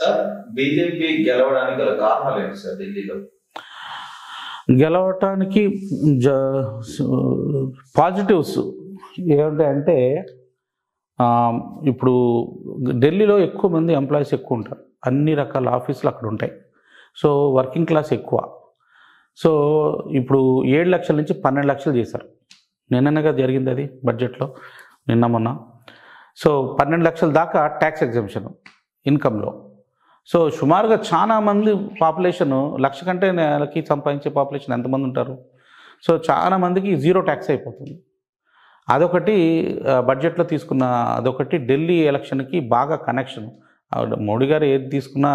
Sir BJP గెలవడానికి గల కారణాలు ఏంటి సార్ ఢిల్లీలో? గెలవటానికి పాజిటివ్స్ ఏమిటంటే ఇప్పుడు ఢిల్లీలో ఎక్కువ మంది ఎంప్లాయీస్ ఎక్కువ ఉంటారు, అన్ని రకాల ఆఫీసులు అక్కడ ఉంటాయి. సో వర్కింగ్ క్లాస్ ఎక్కువ. సో ఇప్పుడు 7 లక్షల నుంచి 12 లక్షలు చేశారు. నిన్నగా జరిగింది అది బడ్జెట్లో, నిన్న మొన్న. సో 12 లక్షల దాకా ట్యాక్స్ ఎగ్జంప్షన్ ఇన్కంలో. సో సుమారుగా చాలా మంది పాపులేషన్, లక్ష కంటే నెలకి సంపాదించే పాపులేషన్ ఎంతమంది ఉంటారు? సో చాలా మందికి జీరో ట్యాక్స్ అయిపోతుంది. అదొకటి బడ్జెట్లో తీసుకున్న, అదొకటి ఢిల్లీ ఎలక్షన్కి బాగా కనెక్షన్. మోడీ గారు ఏది తీసుకున్నా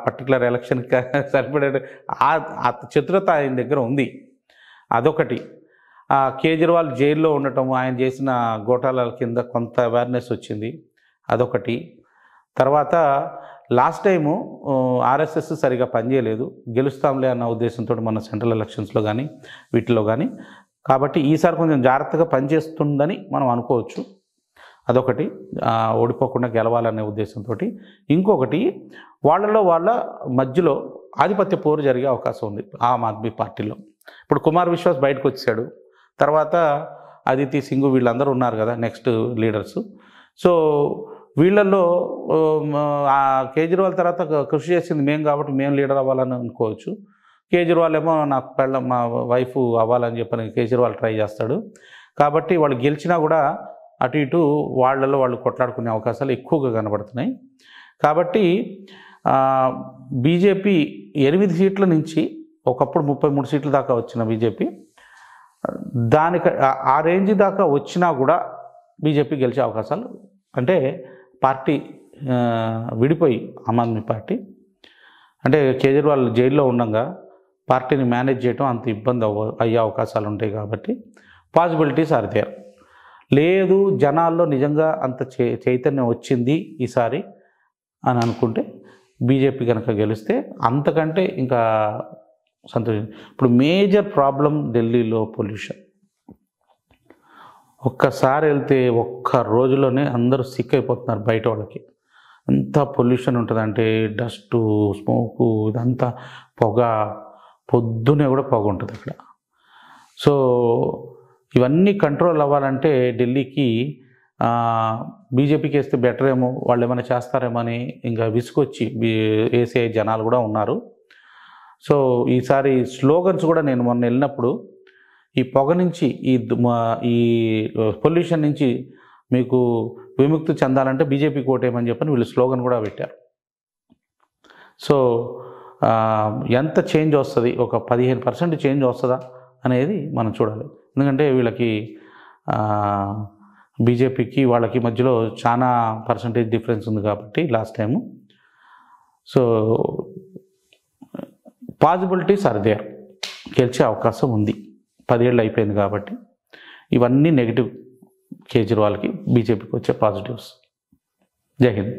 పర్టికులర్ ఎలక్షన్కి సరిపడే ఆ చతురత ఆయన దగ్గర ఉంది. అదొకటి. కేజ్రీవాల్ జైల్లో ఉండటం, ఆయన చేసిన ఘోటాల కింద కొంత అవేర్నెస్ వచ్చింది, అదొకటి. తర్వాత లాస్ట్ టైము ఆర్ఎస్ఎస్ సరిగా పనిచేయలేదు, గెలుస్తాంలే అన్న ఉద్దేశంతో మన సెంట్రల్ ఎలక్షన్స్లో కానీ వీటిలో కానీ. కాబట్టి ఈసారి కొంచెం జాగ్రత్తగా పనిచేస్తుందని మనం అనుకోవచ్చు. అదొకటి, ఓడిపోకుండా గెలవాలనే ఉద్దేశంతో. ఇంకొకటి, వాళ్ళ మధ్యలో ఆధిపత్య పోరు జరిగే అవకాశం ఉంది ఆమ్ ఆద్మీ పార్టీలో. ఇప్పుడు కుమార్ విశ్వాస్ బయటకు వచ్చాడు, తర్వాత అదితి సింగ్ వీళ్ళందరూ ఉన్నారు కదా నెక్స్ట్ లీడర్స్. సో వీళ్ళల్లో కేజ్రీవాల్ తర్వాత కృషి చేసింది మేము కాబట్టి మేము లీడర్ అవ్వాలని అనుకోవచ్చు. కేజ్రీవాల్ ఏమో నాకు మా వైఫ్ అవ్వాలని చెప్పని కేజ్రీవాల్ ట్రై చేస్తాడు. కాబట్టి వాళ్ళు గెలిచినా కూడా అటు ఇటు వాళ్ళలో వాళ్ళు కొట్లాడుకునే అవకాశాలు ఎక్కువగా కనబడుతున్నాయి. కాబట్టి బీజేపీ 8 సీట్ల నుంచి ఒకప్పుడు 33 సీట్ల దాకా వచ్చిన బీజేపీ, దానికి ఆ రేంజ్ దాకా వచ్చినా కూడా బీజేపీ గెలిచే అవకాశాలు, అంటే పార్టీ విడిపోయి ఆమ్ ఆద్మీ పార్టీ, అంటే కేజ్రీవాల్ జైల్లో ఉండగా పార్టీని మేనేజ్ చేయడం అంత ఇబ్బంది అయ్యే అవకాశాలు ఉంటాయి. కాబట్టి పాసిబిలిటీస్ ఆర్ దేర్. లేదు జనాల్లో నిజంగా అంత చైతన్యం వచ్చింది ఈసారి అని అనుకుంటే బీజేపీ కనుక గెలిస్తే అంతకంటే ఇంకా సంతోషం. ఇప్పుడు మేజర్ ప్రాబ్లం ఢిల్లీలో పొల్యూషన్. ఒక్కసారి వెళ్తే ఒక్క రోజులోనే అందరూ సిక్ అయిపోతున్నారు బయట వాళ్ళకి. ఎంత పొల్యూషన్ ఉంటుందంటే డస్టు, స్మోకు, ఇదంతా పొగ, పొద్దునే కూడా పొగ ఉంటుంది అక్కడ. సో ఇవన్నీ కంట్రోల్ అవ్వాలంటే ఢిల్లీకి బీజేపీకి వేస్తే బెటర్ ఏమో, వాళ్ళు ఏమైనా చేస్తారేమో అని ఇంకా విసుకొచ్చి వేసే జనాలు కూడా ఉన్నారు. సో ఈసారి స్లోగన్స్ కూడా నేను మొన్న వెళ్ళినప్పుడు ఈ పొగ నుంచి, ఈ పొల్యూషన్ నుంచి మీకు విముక్తి చెందాలంటే బీజేపీకి ఓటేయమని చెప్పని వీళ్ళు స్లోగన్ కూడా పెట్టారు. సో ఎంత చేంజ్ వస్తుంది, ఒక 15% చేంజ్ వస్తుందా అనేది మనం చూడాలి. ఎందుకంటే వీళ్ళకి బీజేపీకి వాళ్ళకి మధ్యలో చాలా పర్సంటేజ్ డిఫరెన్స్ ఉంది కాబట్టి last time. So possibilities are there, గెలిచే అవకాశం ఉంది. 10 ఏళ్ళు అయిపోయింది కాబట్టి ఇవన్నీ నెగిటివ్. కేజ్రీవాల్కి బీజేపీకి వచ్చే పాజిటివ్స్. జై హింద్.